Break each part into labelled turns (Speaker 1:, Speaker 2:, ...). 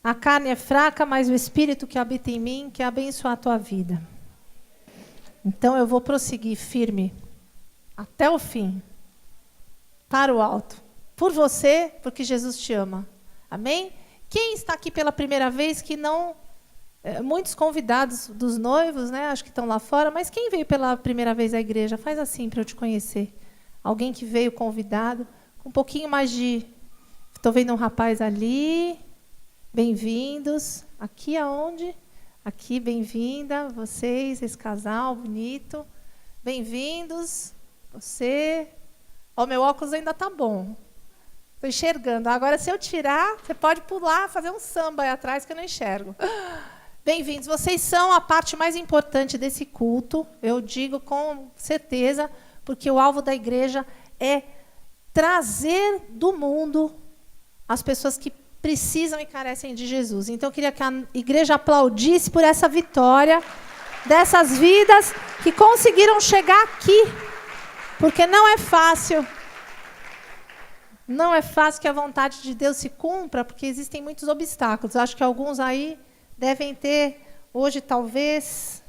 Speaker 1: A carne é fraca, mas o Espírito que habita em mim quer abençoar a tua vida. Então eu vou prosseguir firme até o fim, para o alto, por você, porque Jesus te ama. Amém? Quem está aqui pela primeira vez que não... muitos convidados dos noivos, né? Acho que estão lá fora, mas quem veio pela primeira vez à igreja? Faz assim para eu te conhecer. Alguém que veio convidado, com um pouquinho mais de... Estou vendo um rapaz ali. Bem-vindos. Aqui aonde? Aqui, bem-vinda. Vocês, esse casal bonito. Bem-vindos. Você. Ó, meu óculos ainda tá bom. Estou enxergando. Agora, se eu tirar, você pode pular, fazer um samba aí atrás que eu não enxergo. Bem-vindos. Vocês são a parte mais importante desse culto. Eu digo com certeza, porque o alvo da igreja é trazer do mundo as pessoas que precisam e carecem de Jesus. Então, eu queria que a igreja aplaudisse por essa vitória dessas vidas que conseguiram chegar aqui. Porque não é fácil. Não é fácil que a vontade de Deus se cumpra, porque existem muitos obstáculos. Acho que alguns aí devem ter, hoje talvez,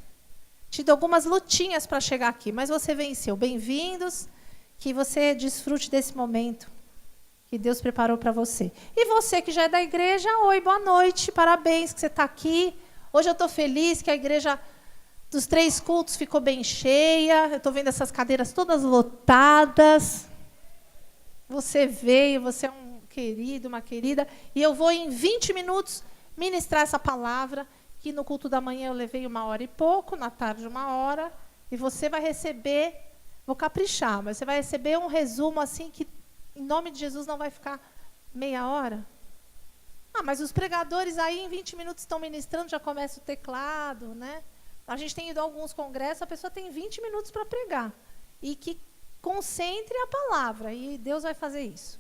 Speaker 1: tido algumas lutinhas para chegar aqui. Mas você venceu. Bem-vindos. Que você desfrute desse momento que Deus preparou para você. E você que já é da igreja, oi, boa noite, parabéns que você está aqui. Hoje eu estou feliz que a igreja dos 3 cultos ficou bem cheia. Eu estou vendo essas cadeiras todas lotadas. Você veio, você é um querido, uma querida. E eu vou, em 20 minutos, ministrar essa palavra, que no culto da manhã eu levei 1h e pouco, na tarde 1h. E você vai receber, vou caprichar, mas você vai receber um resumo assim que, em nome de Jesus, não vai ficar meia hora. Ah, mas os pregadores aí em 20 minutos estão ministrando, já começa o teclado, né? A gente tem ido a alguns congressos, a pessoa tem 20 minutos para pregar. E que concentre a palavra, e Deus vai fazer isso.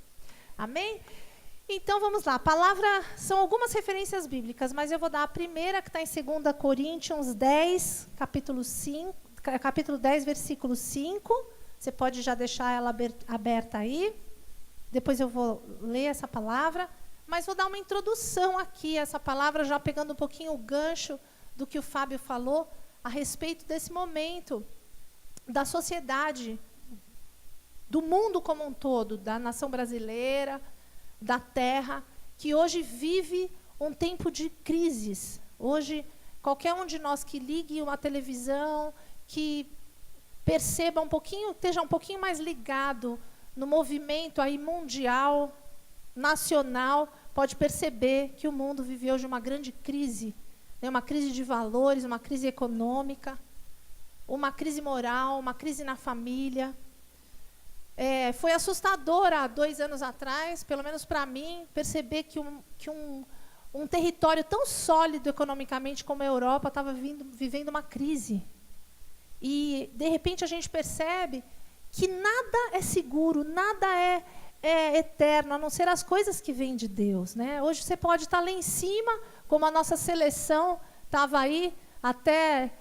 Speaker 1: Amém? Então, vamos lá. A palavra, são algumas referências bíblicas, mas eu vou dar a primeira, que está em 2 Coríntios 10, capítulo 10, versículo 5. Você pode já deixar ela aberta aí. Depois eu vou ler essa palavra, mas vou dar uma introdução aqui a essa palavra, já pegando um pouquinho o gancho do que o Fábio falou a respeito desse momento da sociedade, do mundo como um todo, da nação brasileira, da terra, que hoje vive um tempo de crises. Hoje, qualquer um de nós que ligue uma televisão, que perceba um pouquinho, esteja um pouquinho mais ligado no movimento aí mundial, nacional, pode perceber que o mundo vive hoje uma grande crise, né? Uma crise de valores, uma crise econômica, uma crise moral, uma crise na família. Foi assustador há 2 anos atrás, pelo menos para mim, perceber que um território tão sólido economicamente como a Europa estava vivendo uma crise. E, de repente, a gente percebe que nada é seguro, nada é eterno, a não ser as coisas que vêm de Deus, né? Hoje você pode estar lá em cima, como a nossa seleção estava aí até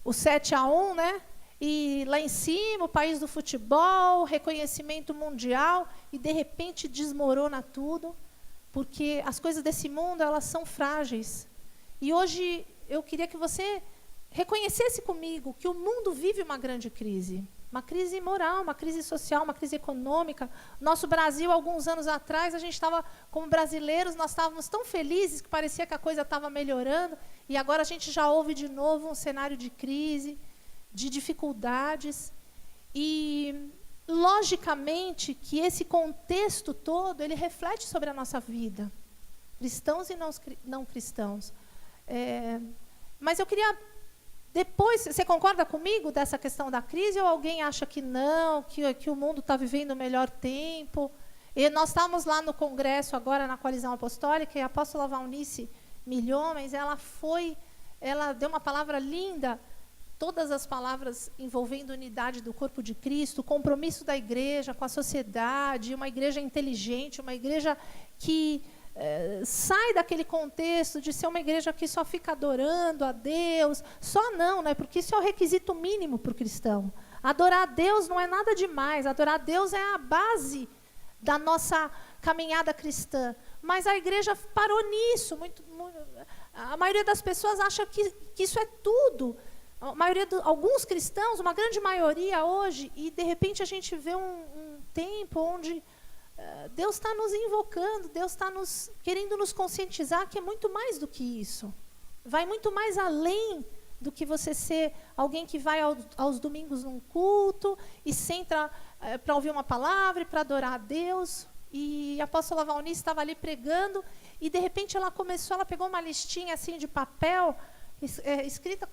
Speaker 1: o 7-1, né? E lá em cima, o país do futebol, reconhecimento mundial, e de repente desmorona tudo, porque as coisas desse mundo, elas são frágeis. E hoje eu queria que você reconhecesse comigo que o mundo vive uma grande crise. Uma crise moral, uma crise social, uma crise econômica. Nosso Brasil, alguns anos atrás, a gente estava, como brasileiros, nós estávamos tão felizes que parecia que a coisa estava melhorando, e agora a gente já ouve de novo um cenário de crise, de dificuldades. E, logicamente, que esse contexto todo, ele reflete sobre a nossa vida. Cristãos e não cristãos. Mas eu queria... Depois, você concorda comigo dessa questão da crise, ou alguém acha que não, que o mundo está vivendo o melhor tempo? E nós estávamos lá no congresso agora, na Coalizão Apostólica, e a apóstola Valnice Milhomens, ela deu uma palavra linda, todas as palavras envolvendo a unidade do corpo de Cristo, o compromisso da igreja com a sociedade, uma igreja inteligente, uma igreja que sai daquele contexto de ser uma igreja que só fica adorando a Deus. Só não, né? Porque isso é o requisito mínimo para o cristão. Adorar a Deus não é nada demais. Adorar a Deus é a base da nossa caminhada cristã. mas a igreja parou nisso. A maioria das pessoas acha que isso é tudo. Alguns cristãos, uma grande maioria hoje, e de repente a gente vê um tempo onde Deus está nos invocando, Deus está querendo nos conscientizar que é muito mais do que isso. Vai muito mais além do que você ser alguém que vai aos domingos num culto e senta para ouvir uma palavra e para adorar a Deus. E a apóstola Valnice estava ali pregando e de repente ela pegou uma listinha assim de papel escrita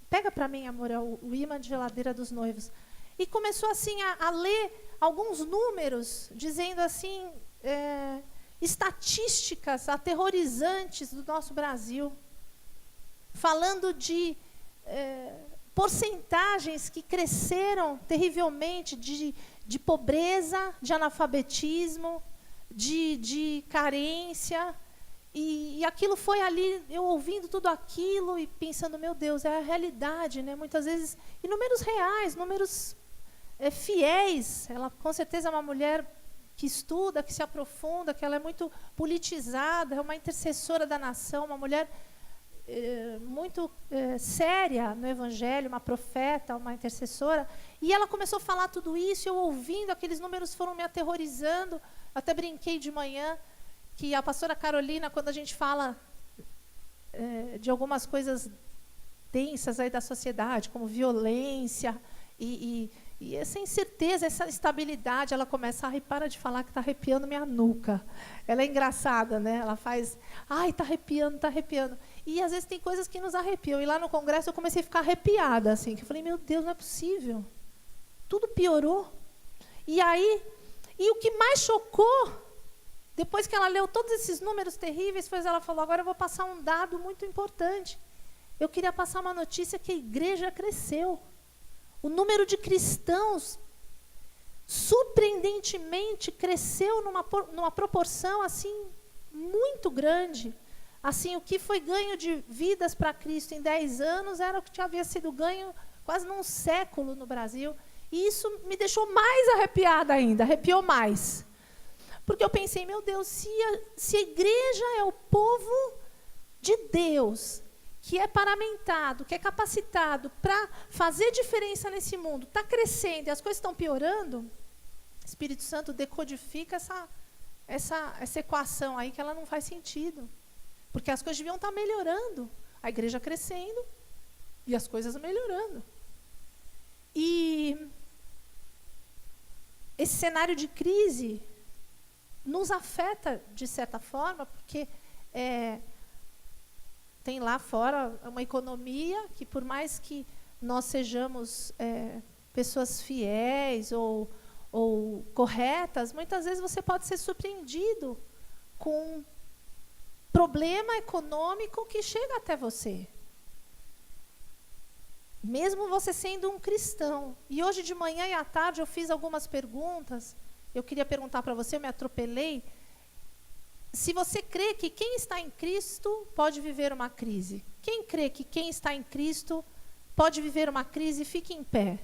Speaker 1: pega para mim, amor, o imã de geladeira dos noivos. E começou assim a ler alguns números, dizendo assim, estatísticas aterrorizantes do nosso Brasil, falando de porcentagens que cresceram terrivelmente de pobreza, de analfabetismo, de carência. E aquilo foi ali, eu ouvindo tudo aquilo e pensando, meu Deus, é a realidade, né? Muitas vezes, e números reais, números fiéis. Ela, com certeza, é uma mulher que estuda, que se aprofunda, que ela é muito politizada, é uma intercessora da nação, uma mulher muito séria no Evangelho, uma profeta, uma intercessora. E ela começou a falar tudo isso, eu ouvindo, aqueles números foram me aterrorizando. Até brinquei de manhã que a pastora Carolina, quando a gente fala de algumas coisas densas aí da sociedade, como violência e essa incerteza, essa instabilidade, ela começa a para de falar que está arrepiando minha nuca. Ela é engraçada, né? Ela faz, ai, está arrepiando, está arrepiando. E às vezes tem coisas que nos arrepiam. E lá no congresso eu comecei a ficar arrepiada, assim, que eu falei, meu Deus, não é possível. Tudo piorou. E o que mais chocou, depois que ela leu todos esses números terríveis, foi ela falou, agora eu vou passar um dado muito importante. Eu queria passar uma notícia que a igreja cresceu. O número de cristãos, surpreendentemente, cresceu numa proporção assim muito grande. Assim, o que foi ganho de vidas para Cristo em 10 anos era o que havia sido ganho quase num século no Brasil. E isso me deixou mais arrepiada ainda, arrepiou mais. Porque eu pensei, meu Deus, se a igreja é o povo de Deus, que é paramentado, que é capacitado para fazer diferença nesse mundo, está crescendo e as coisas estão piorando, o Espírito Santo decodifica essa equação aí que ela não faz sentido. Porque as coisas deviam estar melhorando, a igreja crescendo e as coisas melhorando. E esse cenário de crise nos afeta de certa forma, porque tem lá fora uma economia que, por mais que nós sejamos pessoas fiéis ou corretas, muitas vezes você pode ser surpreendido com problema econômico que chega até você. Mesmo você sendo um cristão. E hoje de manhã e à tarde eu fiz algumas perguntas. Eu queria perguntar para você, eu me atropelei. Se você crê que quem está em Cristo pode viver uma crise. Quem crê que quem está em Cristo pode viver uma crise, fique em pé.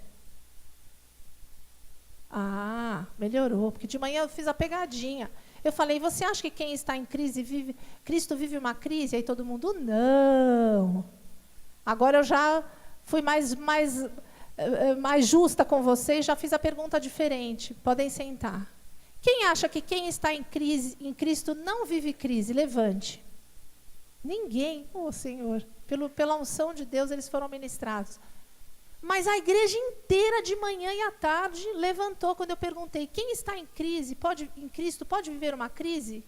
Speaker 1: Ah, melhorou, porque de manhã eu fiz a pegadinha. Eu falei, você acha que quem está em crise Cristo vive uma crise? Aí todo mundo, não. Agora eu já fui mais justa com vocês, já fiz a pergunta diferente. Podem sentar. Quem acha que quem está em crise, em Cristo não vive crise? Levante. Ninguém. Oh, Senhor, pela unção de Deus eles foram ministrados. Mas a igreja inteira de manhã e à tarde levantou quando eu perguntei, quem está em crise, em Cristo, pode viver uma crise?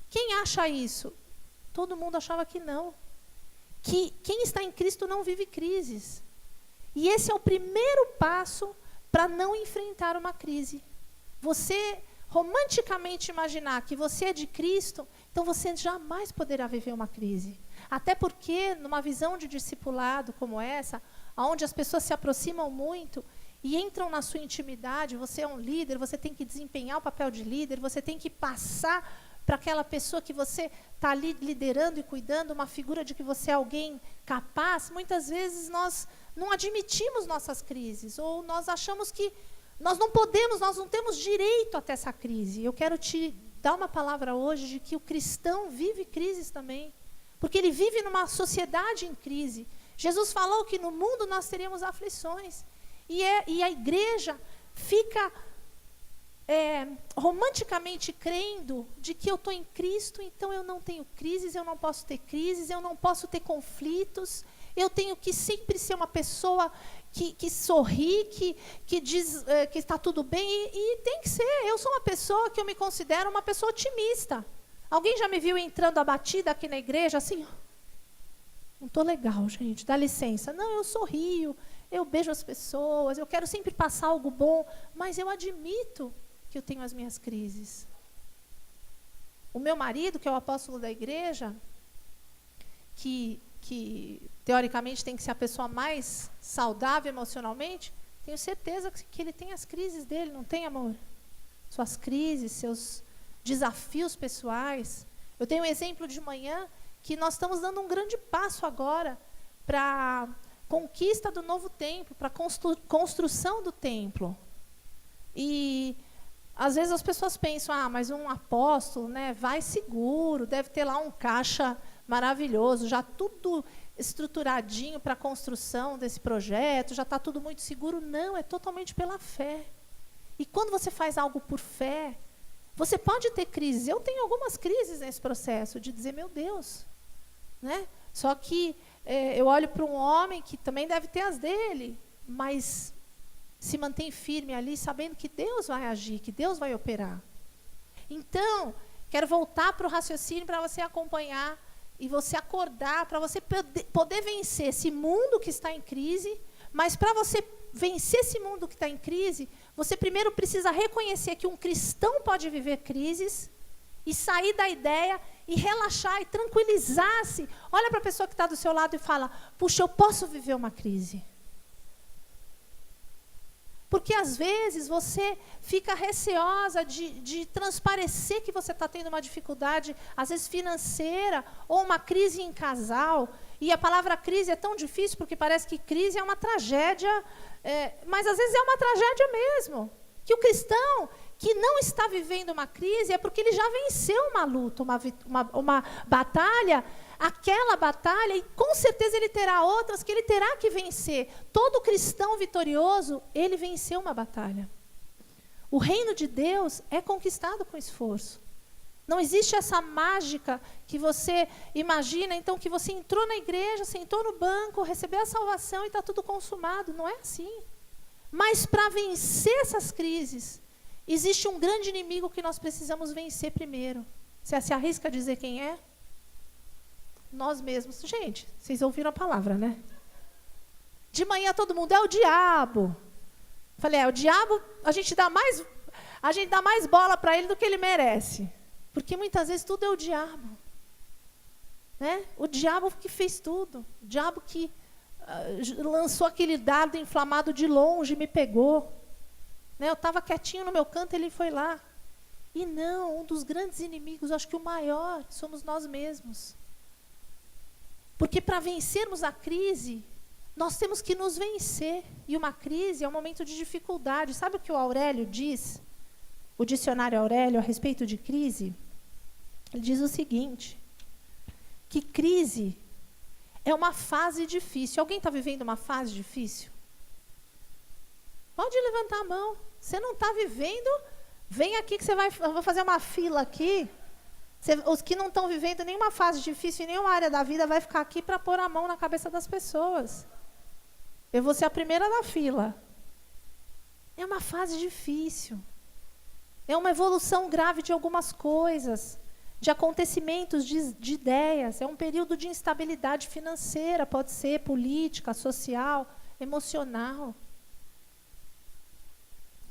Speaker 1: Quem acha isso? Todo mundo achava que não. Que quem está em Cristo não vive crises. E esse é o primeiro passo para não enfrentar uma crise. Você romanticamente imaginar que você é de Cristo, então você jamais poderá viver uma crise. Até porque, numa visão de discipulado como essa, onde as pessoas se aproximam muito e entram na sua intimidade, você é um líder, você tem que desempenhar o papel de líder, você tem que passar para aquela pessoa que você está ali liderando e cuidando, uma figura de que você é alguém capaz. Muitas vezes nós não admitimos nossas crises, ou nós achamos que nós não podemos, nós não temos direito até essa crise. Eu quero te dar uma palavra hoje de que o cristão vive crises também. Porque ele vive numa sociedade em crise. Jesus falou que no mundo nós teríamos aflições. E a igreja fica romanticamente crendo de que eu estou em Cristo, então eu não tenho crises, eu não posso ter crises, eu não posso ter conflitos, eu tenho que sempre ser uma pessoa que sorri, que diz que está tudo bem, e tem que ser. Eu sou uma pessoa que eu me considero uma pessoa otimista. Alguém já me viu entrando abatida aqui na igreja, assim? Não estou legal, gente, dá licença. Não, eu sorrio, eu beijo as pessoas, eu quero sempre passar algo bom, mas eu admito que eu tenho as minhas crises. O meu marido, que é o apóstolo da igreja, que teoricamente tem que ser a pessoa mais saudável emocionalmente, tenho certeza que ele tem as crises dele, não tem, amor? Suas crises, seus desafios pessoais. Eu tenho um exemplo de manhã que nós estamos dando um grande passo agora para a conquista do novo templo, para a construção do templo. E às vezes as pessoas pensam, mas um apóstolo, né, vai seguro, deve ter lá um caixa maravilhoso, já tudo estruturadinho para a construção desse projeto, já está tudo muito seguro. Não, é totalmente pela fé. E quando você faz algo por fé, você pode ter crises. Eu tenho algumas crises nesse processo de dizer, meu Deus, né? Só que eu olho para um homem que também deve ter as dele, mas se mantém firme ali, sabendo que Deus vai agir, que Deus vai operar. Então, quero voltar para o raciocínio para você acompanhar e você acordar, para você poder vencer esse mundo que está em crise. Mas para você vencer esse mundo que está em crise, você primeiro precisa reconhecer que um cristão pode viver crises e sair da ideia e relaxar e tranquilizar-se. Olha para a pessoa que está do seu lado e fala, puxa, eu posso viver uma crise. Porque às vezes você fica receosa de transparecer que você está tendo uma dificuldade, às vezes financeira, ou uma crise em casal. E a palavra crise é tão difícil, porque parece que crise é uma tragédia, mas às vezes é uma tragédia mesmo. Que o cristão que não está vivendo uma crise é porque ele já venceu uma luta, uma batalha, aquela batalha, e com certeza ele terá outras que ele terá que vencer. Todo cristão vitorioso, ele venceu uma batalha. O reino de Deus é conquistado com esforço. Não existe essa mágica que você imagina, então, que você entrou na igreja, sentou no banco, recebeu a salvação e está tudo consumado. Não é assim. Mas para vencer essas crises, existe um grande inimigo que nós precisamos vencer primeiro. Você se arrisca a dizer quem é? Nós mesmos. Gente, vocês ouviram a palavra, né? De manhã todo mundo, é o diabo. Falei, o diabo, a gente dá mais bola para ele do que ele merece. Porque muitas vezes tudo é o diabo. Né? O diabo que fez tudo. O diabo que lançou aquele dardo inflamado de longe e me pegou. Né? Eu estava quietinho no meu canto, ele foi lá. E não, um dos grandes inimigos, acho que o maior, somos nós mesmos. Porque para vencermos a crise, nós temos que nos vencer. E uma crise é um momento de dificuldade. Sabe o que o Aurélio diz? O dicionário Aurélio a respeito de crise? Ele diz o seguinte, que crise é uma fase difícil. Alguém está vivendo uma fase difícil? Pode levantar a mão. Você não está vivendo, vem aqui que eu vou fazer uma fila aqui. Os que não estão vivendo nenhuma fase difícil em nenhuma área da vida vai ficar aqui para pôr a mão na cabeça das pessoas. Eu vou ser a primeira da fila. É uma fase difícil. É uma evolução grave de algumas coisas, de acontecimentos, de ideias. É um período de instabilidade financeira, pode ser política, social, emocional.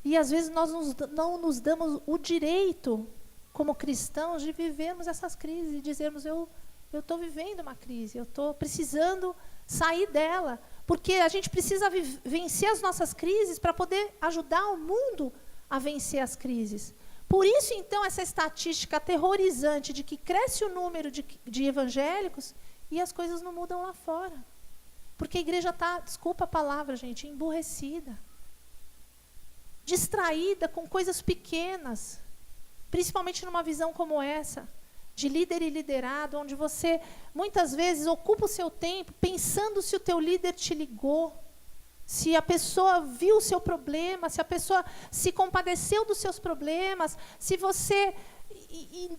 Speaker 1: E às vezes nós não nos damos o direito, como cristãos, de vivermos essas crises e dizermos, eu estou vivendo uma crise, eu estou precisando sair dela. Porque a gente precisa vencer as nossas crises para poder ajudar o mundo a vencer as crises. Por isso, então, essa estatística aterrorizante de que cresce o número de evangélicos e as coisas não mudam lá fora. Porque a igreja está, desculpa a palavra, gente, emburrecida. Distraída com coisas pequenas. principalmente numa visão como essa, de líder e liderado, onde você muitas vezes ocupa o seu tempo pensando se o teu líder te ligou, se a pessoa viu o seu problema, se a pessoa se compadeceu dos seus problemas, se você,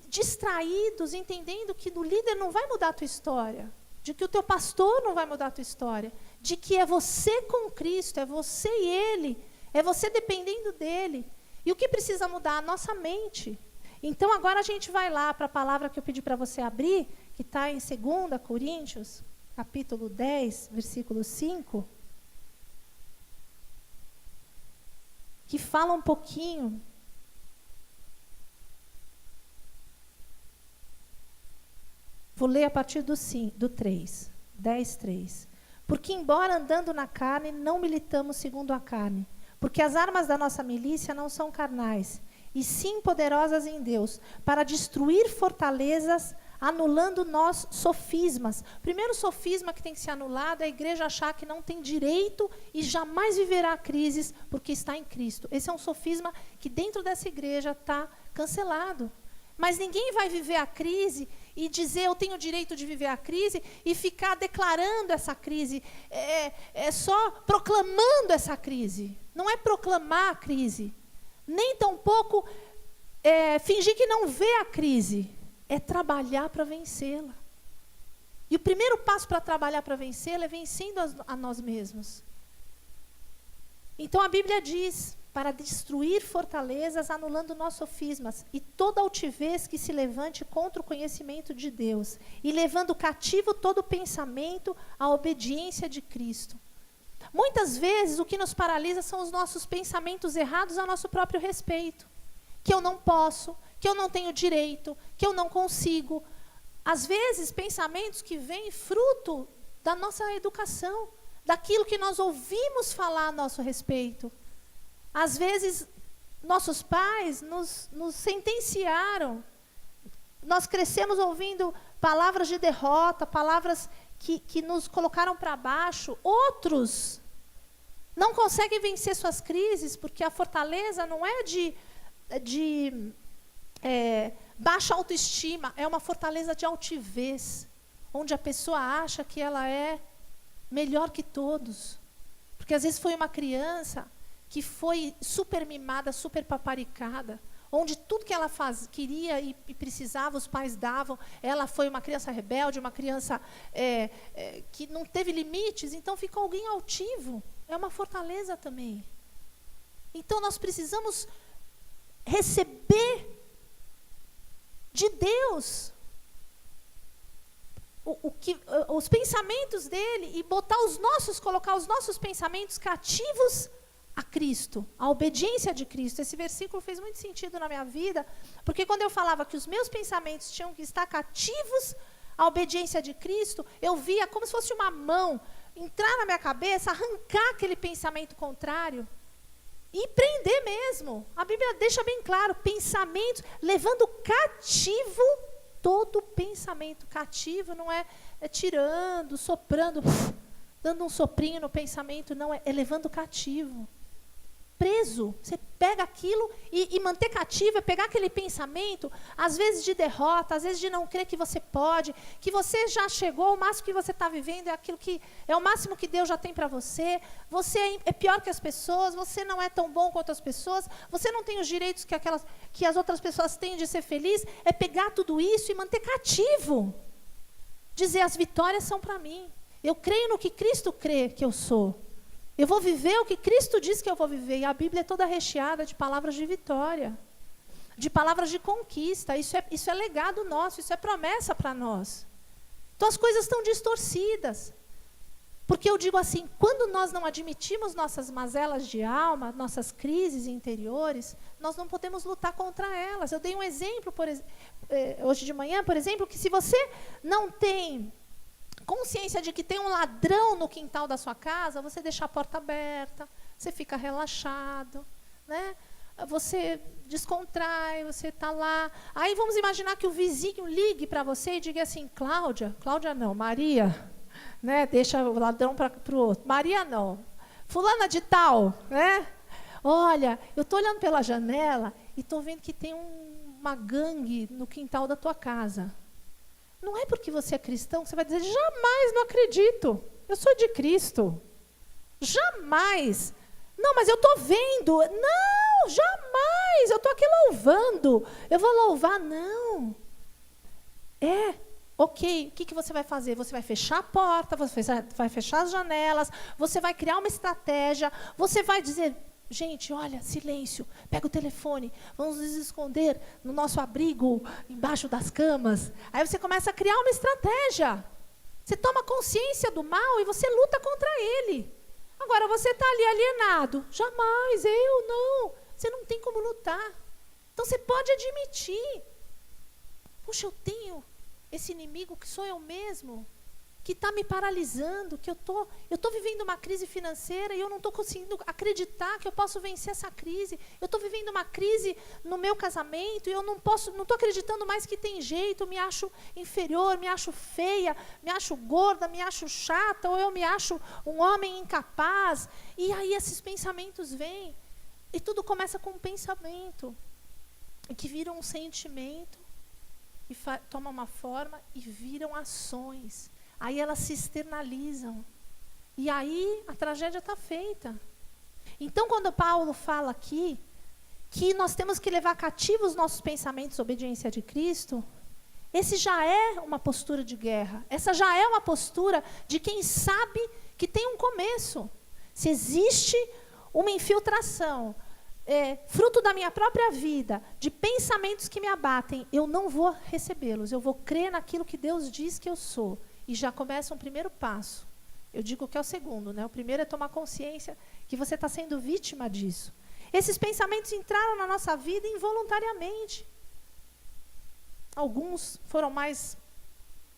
Speaker 1: distraídos, entendendo que o líder não vai mudar a tua história, de que o teu pastor não vai mudar a tua história, de que é você com Cristo, é você e Ele, é você dependendo dEle. E o que precisa mudar? A nossa mente. Então, agora a gente vai lá para a palavra que eu pedi para você abrir, que está em 2 Coríntios, capítulo 10, versículo 5, que fala um pouquinho. Vou ler a partir do 3, 10, 3. Porque, embora andando na carne, não militamos segundo a carne, porque as armas da nossa milícia não são carnais, e sim poderosas em Deus, para destruir fortalezas, anulando nós sofismas. O primeiro sofisma que tem que ser anulado é a igreja achar que não tem direito e jamais viverá crises porque está em Cristo. Esse é um sofisma que dentro dessa igreja está cancelado. Mas ninguém vai viver a crise e dizer eu tenho direito de viver a crise e ficar declarando essa crise, é só proclamando essa crise. Não é proclamar a crise, nem tampouco fingir que não vê a crise, é trabalhar para vencê-la. E o primeiro passo para trabalhar para vencê-la é vencendo a nós mesmos. Então a Bíblia diz, para destruir fortalezas, anulando nossos sofismas, e toda altivez que se levante contra o conhecimento de Deus, e levando cativo todo pensamento à obediência de Cristo. Muitas vezes o que nos paralisa são os nossos pensamentos errados a nosso próprio respeito. Que eu não posso, que eu não tenho direito, que eu não consigo. Às vezes, pensamentos que vêm fruto da nossa educação, daquilo que nós ouvimos falar a nosso respeito. Às vezes, nossos pais nos sentenciaram. Nós crescemos ouvindo palavras de derrota, palavras que nos colocaram para baixo. Outros não conseguem vencer suas crises, porque a fortaleza não é de baixa autoestima, é uma fortaleza de altivez, onde a pessoa acha que ela é melhor que todos. Porque às vezes foi uma criança que foi super mimada, super paparicada, onde tudo que ela queria e precisava, os pais davam. Ela foi uma criança rebelde, uma criança que não teve limites, então ficou alguém altivo. É uma fortaleza também. Então nós precisamos receber de Deus os pensamentos dele e colocar os nossos pensamentos cativos a Cristo, a obediência de Cristo. Esse versículo fez muito sentido na minha vida, porque quando eu falava que os meus pensamentos tinham que estar cativos à obediência de Cristo, eu via como se fosse uma mão entrar na minha cabeça, arrancar aquele pensamento contrário e prender mesmo. A Bíblia deixa bem claro, pensamentos, levando cativo todo pensamento. Cativo não é tirando, soprando, dando um soprinho no pensamento, não, é levando cativo. Preso, você pega aquilo e manter cativo é pegar aquele pensamento, às vezes de derrota, às vezes de não crer que você pode, que você já chegou, o máximo que você está vivendo é aquilo que é o máximo que Deus já tem para você, você é pior que as pessoas, você não é tão bom quanto as pessoas, você não tem os direitos que as outras pessoas têm de ser feliz, é pegar tudo isso e manter cativo, dizer as vitórias são para mim, eu creio no que Cristo crê que eu sou. Eu vou viver o que Cristo diz que eu vou viver. E a Bíblia é toda recheada de palavras de vitória, de palavras de conquista. Isso é legado nosso, isso é promessa para nós. Então as coisas estão distorcidas. Porque eu digo assim, quando nós não admitimos nossas mazelas de alma, nossas crises interiores, nós não podemos lutar contra elas. Eu dei um exemplo hoje de manhã, por exemplo, que se você não tem consciência de que tem um ladrão no quintal da sua casa, você deixa a porta aberta, você fica relaxado, né? Você descontrai, você está lá. Aí vamos imaginar que o vizinho ligue para você e diga assim, Cláudia não, Maria, né? Deixa o ladrão para o outro. Maria não, fulana de tal, né? Olha, eu estou olhando pela janela e estou vendo que tem uma gangue no quintal da tua casa. Não é porque você é cristão que você vai dizer, jamais, não acredito, eu sou de Cristo. Jamais. Não, mas eu estou vendo. Não, jamais, eu estou aqui louvando. Eu vou louvar, não. Ok, o que você vai fazer? Você vai fechar a porta, você vai fechar as janelas, você vai criar uma estratégia, você vai dizer, gente, olha, silêncio, pega o telefone, vamos nos esconder no nosso abrigo, embaixo das camas. Aí você começa a criar uma estratégia. Você toma consciência do mal e você luta contra ele. Agora, você está ali alienado. Jamais, eu não. Você não tem como lutar. Então, você pode admitir. Puxa, eu tenho esse inimigo que sou eu mesmo, que está me paralisando, que eu tô vivendo uma crise financeira e eu não estou conseguindo acreditar que eu posso vencer essa crise. Eu estou vivendo uma crise no meu casamento e eu não estou acreditando mais que tem jeito, eu me acho inferior, me acho feia, me acho gorda, me acho chata, ou eu me acho um homem incapaz. E aí esses pensamentos vêm e tudo começa com um pensamento, que vira um sentimento, e toma uma forma e viram ações. Aí elas se externalizam. E aí a tragédia está feita. Então, quando Paulo fala aqui que nós temos que levar cativos os nossos pensamentos à obediência de Cristo, esse já é uma postura de guerra. Essa já é uma postura de quem sabe que tem um começo. Se existe uma infiltração, fruto da minha própria vida, de pensamentos que me abatem, eu não vou recebê-los, eu vou crer naquilo que Deus diz que eu sou. E já começa um primeiro passo. Eu digo que é o segundo, né? O primeiro é tomar consciência que você está sendo vítima disso. Esses pensamentos entraram na nossa vida involuntariamente. Alguns foram mais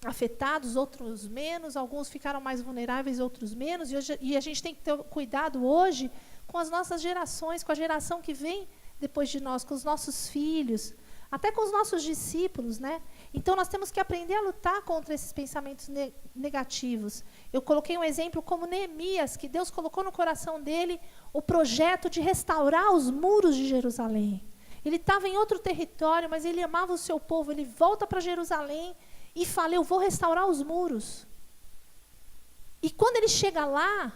Speaker 1: afetados, outros menos, alguns ficaram mais vulneráveis, outros menos, e a gente tem que ter cuidado hoje com as nossas gerações, com a geração que vem depois de nós, com os nossos filhos, até com os nossos discípulos, né? Então, nós temos que aprender a lutar contra esses pensamentos negativos. Eu coloquei um exemplo como Neemias, que Deus colocou no coração dele o projeto de restaurar os muros de Jerusalém. Ele estava em outro território, mas ele amava o seu povo. Ele volta para Jerusalém e fala, eu vou restaurar os muros. E quando ele chega lá,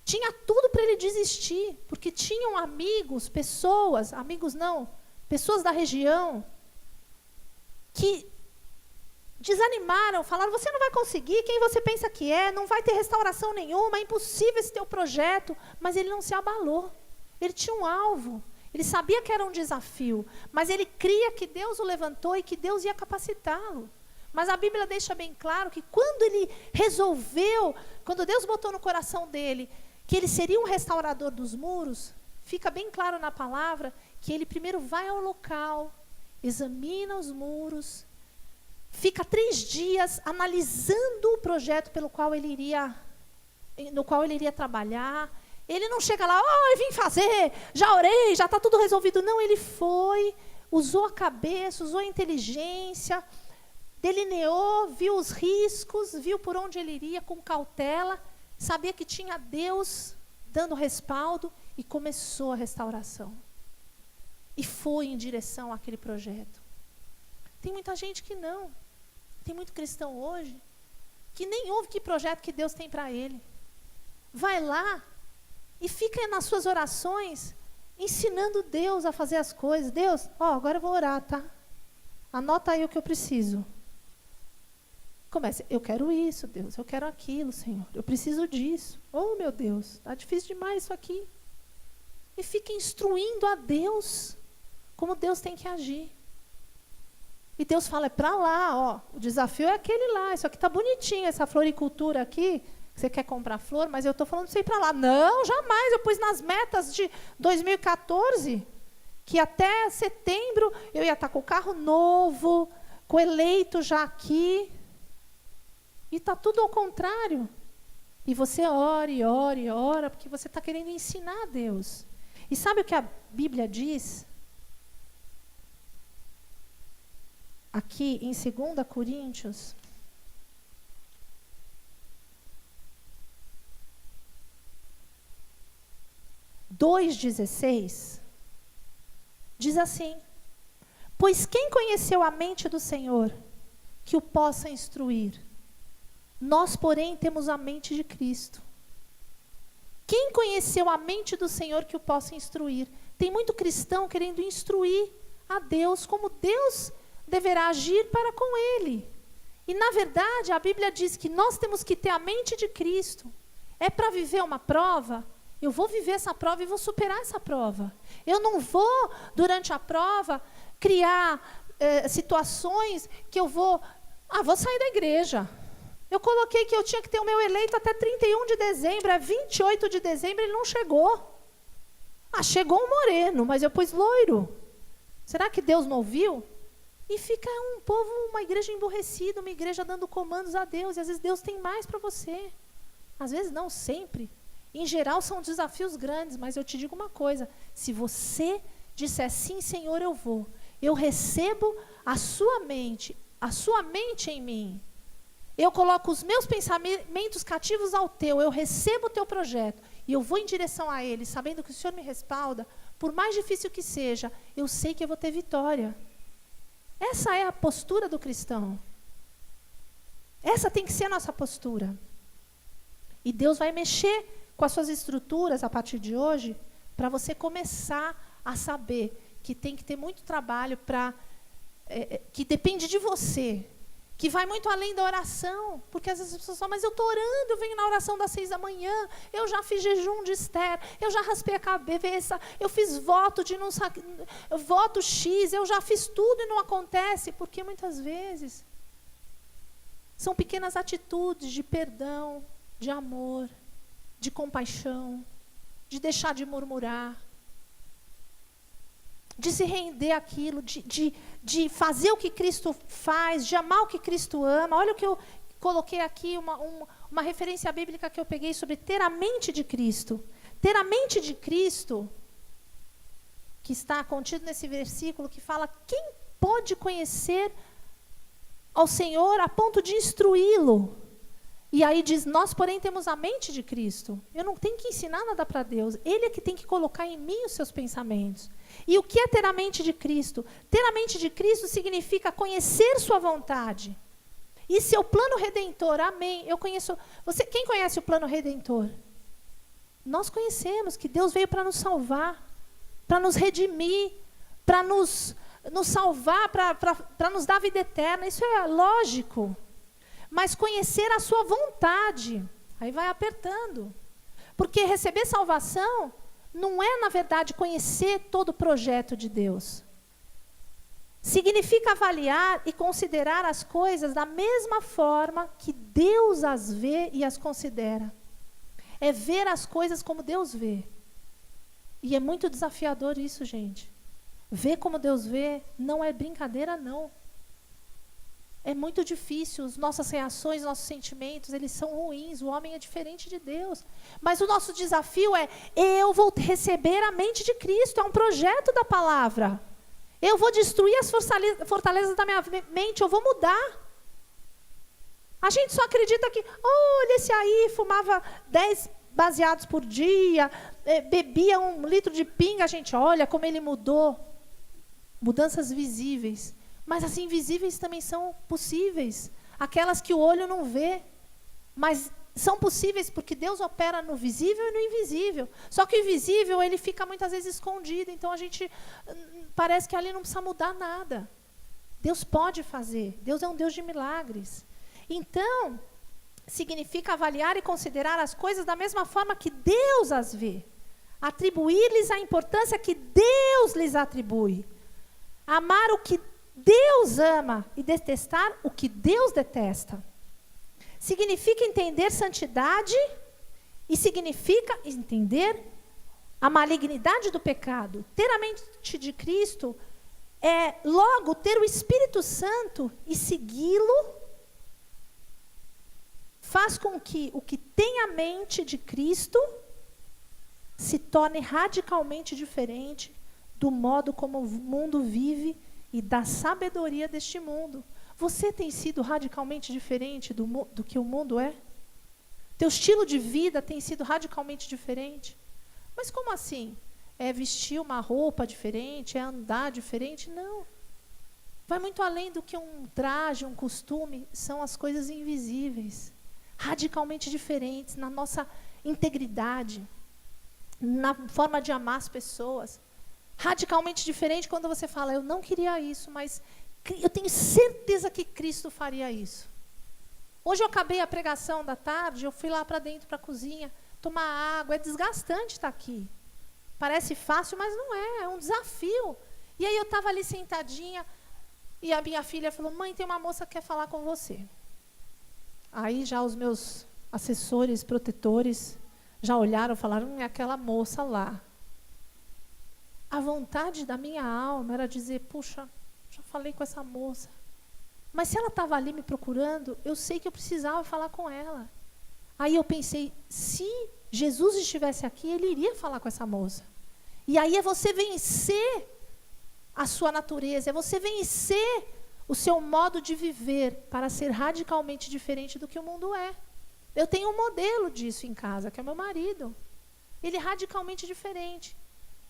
Speaker 1: tinha tudo para ele desistir, porque tinham amigos da região, que desanimaram, falaram, você não vai conseguir, quem você pensa que é, não vai ter restauração nenhuma, é impossível esse teu projeto. Mas ele não se abalou, ele tinha um alvo, ele sabia que era um desafio, mas ele cria que Deus o levantou e que Deus ia capacitá-lo. Mas a Bíblia deixa bem claro que quando ele resolveu, quando Deus botou no coração dele que ele seria um restaurador dos muros, fica bem claro na palavra que ele primeiro vai ao local, examina os muros, fica 3 dias analisando o projeto no qual ele iria trabalhar. Ele não chega lá, eu vim fazer, já orei, já está tudo resolvido. Não, ele foi, usou a cabeça, usou a inteligência, delineou, viu os riscos, viu por onde ele iria com cautela, sabia que tinha Deus dando respaldo e começou a restauração. E foi em direção àquele projeto. Tem muita gente que não. Tem muito cristão hoje que nem ouve que projeto que Deus tem para ele. Vai lá e fica nas suas orações ensinando Deus a fazer as coisas. Deus, agora eu vou orar, tá? Anota aí o que eu preciso. Começa, eu quero isso, Deus, eu quero aquilo, Senhor, eu preciso disso. Oh, meu Deus, está difícil demais isso aqui. E fica instruindo a Deus como Deus tem que agir. E Deus fala, é para lá, o desafio é aquele lá, isso aqui está bonitinho, essa floricultura aqui, você quer comprar flor, mas eu estou falando para você ir para lá. Não, jamais, eu pus nas metas de 2014, que até setembro eu ia estar com o carro novo, com o eleito já aqui. E está tudo ao contrário. E você ora, porque você está querendo ensinar a Deus. E sabe o que a Bíblia diz? Aqui em 2 Coríntios, (2:16), diz assim, Pois quem conheceu a mente do Senhor, que o possa instruir? Nós, porém, temos a mente de Cristo. Quem conheceu a mente do Senhor que o possa instruir? Tem muito cristão querendo instruir a Deus como Deus deverá agir para com ele. E, na verdade, a Bíblia diz que nós temos que ter a mente de Cristo. É para viver uma prova? Eu vou viver essa prova e vou superar essa prova. Eu não vou, durante a prova, criar situações que eu vou sair da igreja. Eu coloquei que eu tinha que ter o meu eleito até 31 de dezembro, é 28 de dezembro, ele não chegou. Chegou um moreno, mas eu pus loiro. Será que Deus não ouviu? E fica um povo, uma igreja emburrecida, uma igreja dando comandos a Deus, e às vezes Deus tem mais para você. Às vezes não, sempre. Em geral são desafios grandes, mas eu te digo uma coisa, se você disser sim, Senhor, eu recebo a sua mente em mim. Eu coloco os meus pensamentos cativos ao teu, eu recebo o teu projeto e eu vou em direção a ele, sabendo que o Senhor me respalda, por mais difícil que seja, eu sei que eu vou ter vitória. Essa é a postura do cristão. Essa tem que ser a nossa postura. E Deus vai mexer com as suas estruturas a partir de hoje, para você começar a saber que tem que ter muito trabalho que depende de você, que vai muito além da oração, porque às vezes as pessoas falam, mas eu estou orando, eu venho na oração das 6 da manhã, eu já fiz jejum de Esther, eu já raspei a cabeça, eu fiz voto voto X, eu já fiz tudo e não acontece, porque muitas vezes são pequenas atitudes de perdão, de amor, de compaixão, de deixar de murmurar, de se render àquilo, de fazer o que Cristo faz, de amar o que Cristo ama. Olha o que eu coloquei aqui, uma referência bíblica que eu peguei sobre ter a mente de Cristo. Ter a mente de Cristo, que está contido nesse versículo, que fala, quem pode conhecer ao Senhor a ponto de instruí-lo? E aí diz, nós, porém, temos a mente de Cristo. Eu não tenho que ensinar nada para Deus. Ele é que tem que colocar em mim os seus pensamentos. E o que é ter a mente de Cristo? Ter a mente de Cristo significa conhecer sua vontade. E seu plano redentor, amém. Quem conhece o plano redentor? Nós conhecemos que Deus veio para nos salvar, para nos redimir, para nos salvar, para nos dar vida eterna. Isso é lógico. Mas conhecer a sua vontade, aí vai apertando. Porque receber salvação não é, na verdade, conhecer todo o projeto de Deus. Significa avaliar e considerar as coisas da mesma forma que Deus as vê e as considera. É ver as coisas como Deus vê. E é muito desafiador isso, gente. Ver como Deus vê não é brincadeira, não. É muito difícil, as nossas reações, nossos sentimentos, eles são ruins, o homem é diferente de Deus. Mas o nosso desafio é, eu vou receber a mente de Cristo, é um projeto da palavra. Eu vou destruir as fortalezas da minha mente, eu vou mudar. A gente só acredita que, olha, esse aí fumava 10 baseados por dia, bebia 1 litro de pinga, a gente olha como ele mudou. Mudanças visíveis. Mas as invisíveis também são possíveis. Aquelas que o olho não vê. Mas são possíveis porque Deus opera no visível e no invisível. Só que o invisível, ele fica muitas vezes escondido. Então a gente parece que ali não precisa mudar nada. Deus pode fazer. Deus é um Deus de milagres. Então, significa avaliar e considerar as coisas da mesma forma que Deus as vê. Atribuir-lhes a importância que Deus lhes atribui. Amar o que Deus ama e detestar o que Deus detesta. Significa entender santidade e significa entender a malignidade do pecado. Ter a mente de Cristo é, logo, ter o Espírito Santo e segui-lo faz com que o que tem a mente de Cristo se torne radicalmente diferente do modo como o mundo vive e da sabedoria deste mundo. Você tem sido radicalmente diferente do que o mundo é? Teu estilo de vida tem sido radicalmente diferente? Mas como assim? É vestir uma roupa diferente? É andar diferente? Não. vai muito além do que um traje, um costume, são as coisas invisíveis, radicalmente diferentes na nossa integridade, na forma de amar as pessoas. Radicalmente diferente quando você fala, eu não queria isso, mas eu tenho certeza que Cristo faria isso. Hoje eu acabei a pregação da tarde, eu fui lá para dentro, para a cozinha, tomar água. É desgastante estar aqui. Parece fácil, mas não é. É um desafio. E aí eu estava ali sentadinha e a minha filha falou, mãe, tem uma moça que quer falar com você. Aí já os meus assessores, protetores, já olharam e falaram, é aquela moça lá. A vontade da minha alma era dizer, puxa, já falei com essa moça. Mas se ela estava ali me procurando, eu sei que eu precisava falar com ela. Aí eu pensei, se Jesus estivesse aqui, ele iria falar com essa moça. E aí é você vencer a sua natureza, é você vencer o seu modo de viver para ser radicalmente diferente do que o mundo é. Eu tenho um modelo disso em casa, que é meu marido. Ele é radicalmente diferente.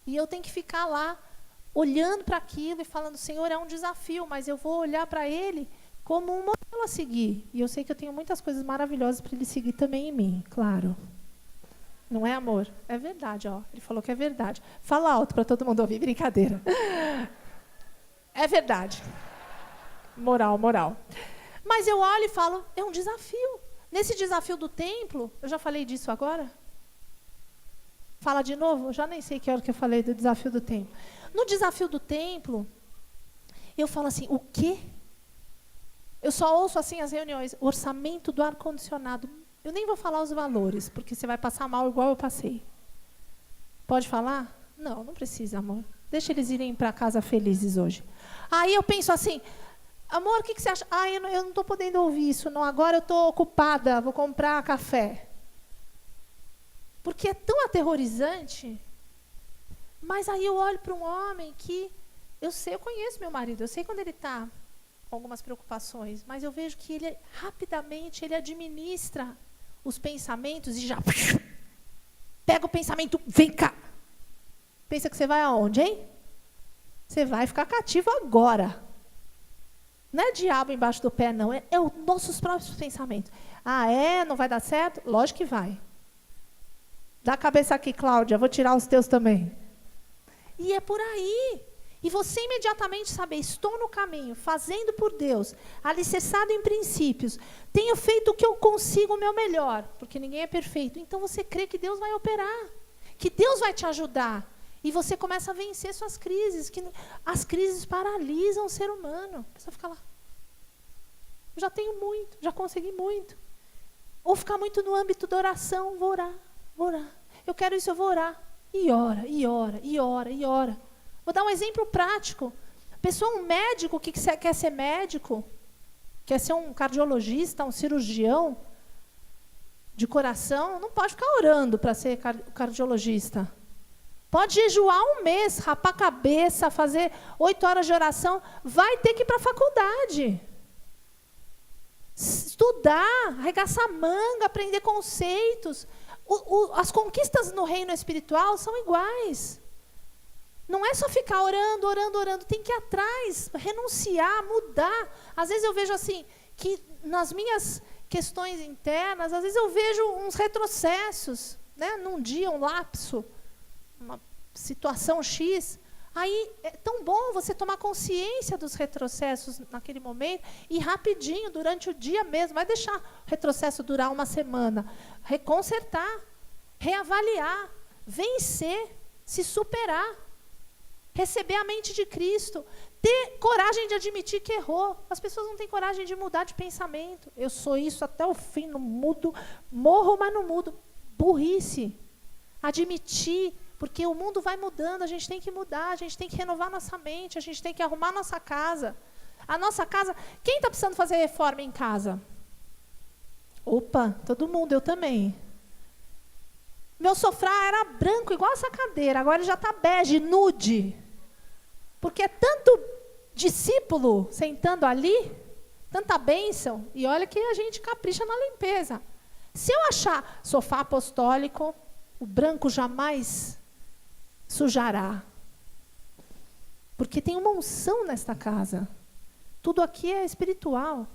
Speaker 1: E eu tenho que ficar lá, olhando para aquilo e falando, Senhor, é um desafio, mas eu vou olhar para ele como um modelo a seguir. E eu sei que eu tenho muitas coisas maravilhosas para ele seguir também em mim, claro. Não é, amor? É verdade, ó. Ele falou que é verdade. Fala alto para todo mundo ouvir, brincadeira. É verdade. Moral, moral. Mas eu olho e falo, é um desafio. Nesse desafio do templo, eu já falei disso agora? Fala de novo? Eu já nem sei que hora que eu falei do desafio do templo. No desafio do templo, eu falo assim, o quê? Eu só ouço assim as reuniões, orçamento do ar-condicionado. Eu nem vou falar os valores, porque você vai passar mal igual eu passei. Pode falar? Não, não precisa, amor. Deixa eles irem para casa felizes hoje. Aí eu penso assim, amor, o que você acha? Eu não estou podendo ouvir isso, não. Agora eu estou ocupada, vou comprar café. Porque é tão aterrorizante. Mas aí eu olho para um homem que, eu conheço meu marido, eu sei quando ele está com algumas preocupações, mas eu vejo que ele, rapidamente, ele administra os pensamentos e já pega o pensamento, vem cá. Pensa que você vai aonde, hein? Você vai ficar cativo agora. Não é diabo embaixo do pé, não. É os nossos próprios pensamentos. Não vai dar certo? Lógico que vai. Dá a cabeça aqui, Cláudia, vou tirar os teus também. E é por aí. E você imediatamente saber, estou no caminho, fazendo por Deus, alicerçado em princípios, tenho feito o que eu consigo o meu melhor, porque ninguém é perfeito. Então você crê que Deus vai operar, que Deus vai te ajudar. E você começa a vencer suas crises, que as crises paralisam o ser humano. A pessoa fica lá, já tenho muito, já consegui muito. Ou ficar muito no âmbito da oração, vou orar. Eu quero isso, eu vou orar. E ora. Vou dar um exemplo prático. Um médico que quer ser médico, quer ser um cardiologista, um cirurgião de coração, não pode ficar orando para ser cardiologista. Pode jejuar um mês, rapar a cabeça, fazer 8 horas de oração, vai ter que ir para a faculdade. Estudar, arregaçar a manga, aprender conceitos. As conquistas no reino espiritual são iguais. Não é só ficar orando, tem que ir atrás, renunciar, mudar. Às vezes eu vejo assim, que nas minhas questões internas, às vezes eu vejo uns retrocessos, né? Num dia, um lapso, uma situação X. Aí é tão bom você tomar consciência dos retrocessos naquele momento e rapidinho, durante o dia mesmo, vai deixar o retrocesso durar uma semana, reconsertar, reavaliar, vencer, se superar, receber a mente de Cristo, ter coragem de admitir que errou. As pessoas não têm coragem de mudar de pensamento. Eu sou isso até o fim, não mudo, morro, mas não mudo. Burrice. Admitir. Porque o mundo vai mudando, a gente tem que mudar, a gente tem que renovar nossa mente, a gente tem que arrumar nossa casa. A nossa casa... Quem está precisando fazer reforma em casa? Opa, todo mundo, eu também. Meu sofá era branco, igual essa cadeira, agora ele já está bege, nude. Porque é tanto discípulo sentando ali, tanta bênção, e olha que a gente capricha na limpeza. Se eu achar sofá apostólico, o branco jamais sujará. Porque tem uma unção nesta casa. Tudo aqui é espiritual.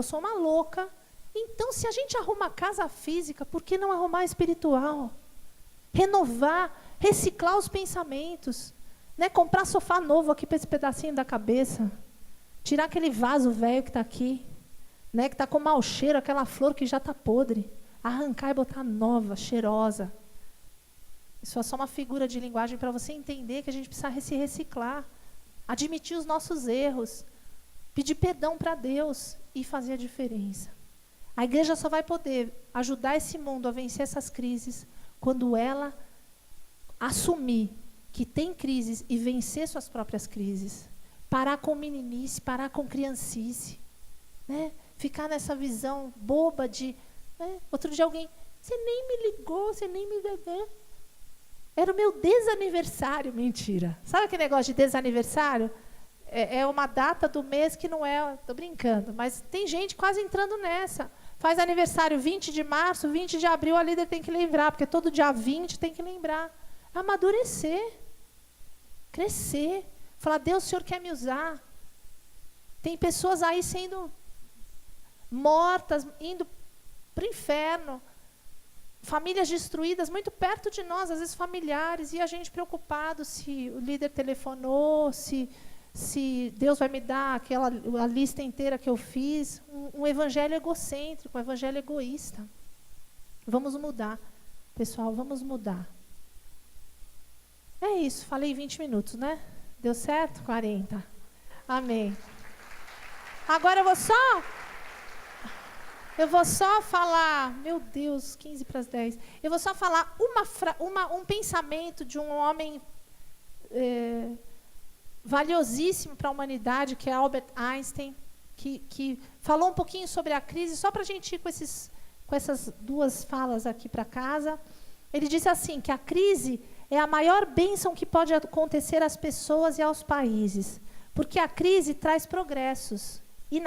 Speaker 1: Sou uma louca. Então, se a gente arruma casa física, por que não arrumar a espiritual? Renovar, reciclar os pensamentos. Né? Comprar sofá novo aqui para esse pedacinho da cabeça. Tirar aquele vaso velho que está aqui. Né? Que está com mau cheiro, aquela flor que já está podre. Arrancar e botar nova, cheirosa. Isso é só uma figura de linguagem para você entender que a gente precisa se reciclar. Admitir os nossos erros. Pedir perdão para Deus e fazer a diferença. A igreja só vai poder ajudar esse mundo a vencer essas crises quando ela assumir que tem crises e vencer suas próprias crises. Parar com meninice, parar com criancice. Né? Ficar nessa visão boba de... Né? Outro dia alguém... Você nem me ligou, você nem me... Era o meu desaniversário. Mentira. Sabe aquele negócio de desaniversário? É uma data do mês que não é... Estou brincando, mas tem gente quase entrando nessa. Faz aniversário 20 de março, 20 de abril, a líder tem que lembrar, porque todo dia 20 tem que lembrar. Amadurecer. Crescer. Falar, Deus, o Senhor quer me usar. Tem pessoas aí sendo mortas, indo para o inferno. Famílias destruídas muito perto de nós, às vezes familiares, e a gente preocupado se o líder telefonou, se Deus vai me dar a lista inteira que eu fiz. Um evangelho egocêntrico, um evangelho egoísta. Vamos mudar, pessoal, vamos mudar. É isso, falei 20 minutos, né? Deu certo? 40. Amém. Agora eu vou só falar, meu Deus, 15 para as 10. Eu vou só falar um pensamento de um homem valiosíssimo para a humanidade, que é Albert Einstein, que falou um pouquinho sobre a crise, só para a gente ir com essas duas falas aqui para casa. Ele disse assim, que a crise é a maior bênção que pode acontecer às pessoas e aos países, porque a crise traz progressos. E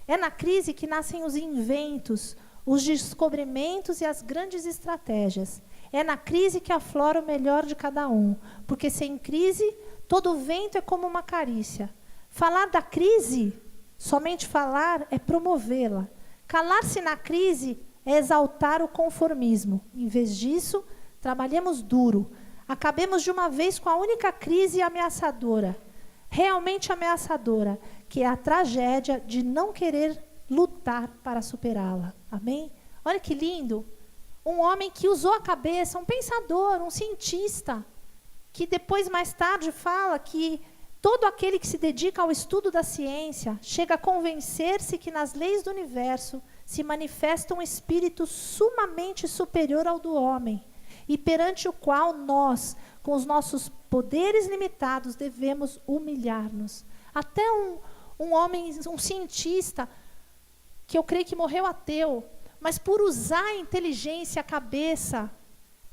Speaker 1: é na crise que nascem os inventos, os descobrimentos e as grandes estratégias. É na crise que aflora o melhor de cada um, porque sem crise, todo vento é como uma carícia. Falar da crise, somente falar, é promovê-la. Calar-se na crise é exaltar o conformismo. Em vez disso, trabalhemos duro. Acabemos de uma vez com a única crise ameaçadora, realmente ameaçadora, que é a tragédia de não querer lutar para superá-la. Amém? Olha que lindo. Um homem que usou a cabeça, um pensador, um cientista, que depois, mais tarde, fala que todo aquele que se dedica ao estudo da ciência chega a convencer-se que nas leis do universo se manifesta um espírito sumamente superior ao do homem, e perante o qual nós, com os nossos poderes limitados, devemos humilhar-nos. Até um homem, um cientista, que eu creio que morreu ateu, mas por usar a inteligência, a cabeça,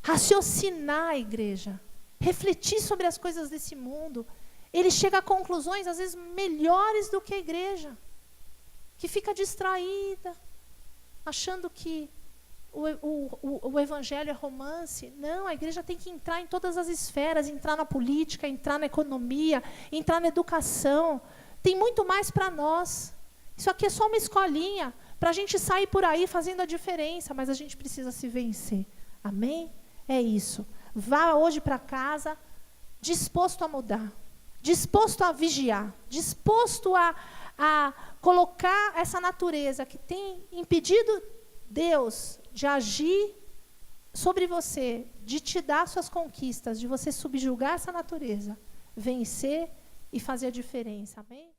Speaker 1: raciocinar a igreja, refletir sobre as coisas desse mundo, ele chega a conclusões, às vezes, melhores do que a igreja, que fica distraída, achando que o evangelho é romance. Não, a igreja tem que entrar em todas as esferas, entrar na política, entrar na economia, entrar na educação. Tem muito mais para nós. Isso aqui é só uma escolinha para a gente sair por aí fazendo a diferença, mas a gente precisa se vencer. Amém? É isso. Vá hoje para casa disposto a mudar, disposto a vigiar, disposto a colocar essa natureza que tem impedido Deus de agir sobre você, de te dar suas conquistas, de você subjugar essa natureza, vencer e fazer a diferença. Amém?